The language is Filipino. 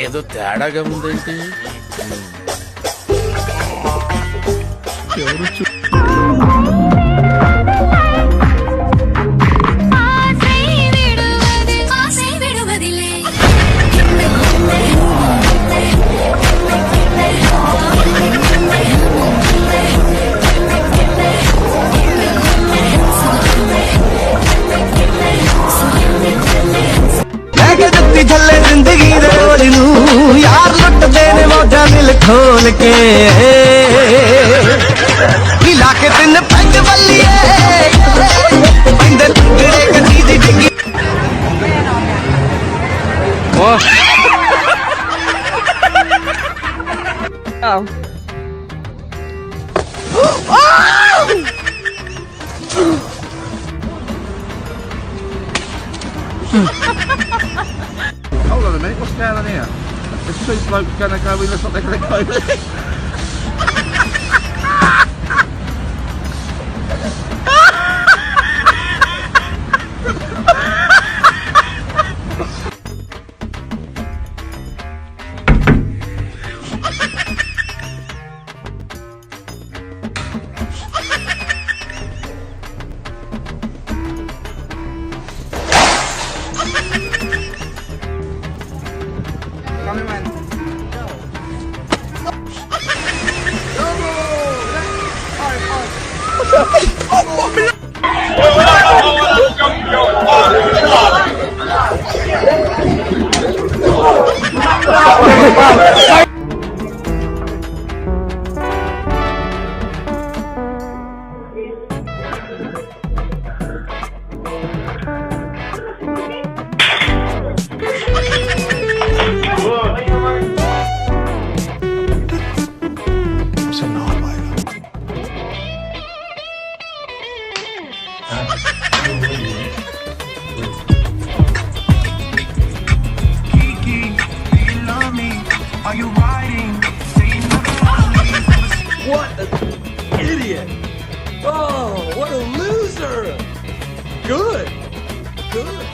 ఏదో తేడాగా ఉందేంటి? ఎవరు झल्ले जिंदगी दे ओलू यार लुट देने मौजा दिल खोल के हिला के दिन पैग बल्लिए बंदे टुकड़े कदी दी डिगी Hold on a minute, what's going on here? There's two blokes going to go in, that's what they're going to go in. Are you riding? What an idiot! Oh, what a loser! Good, good.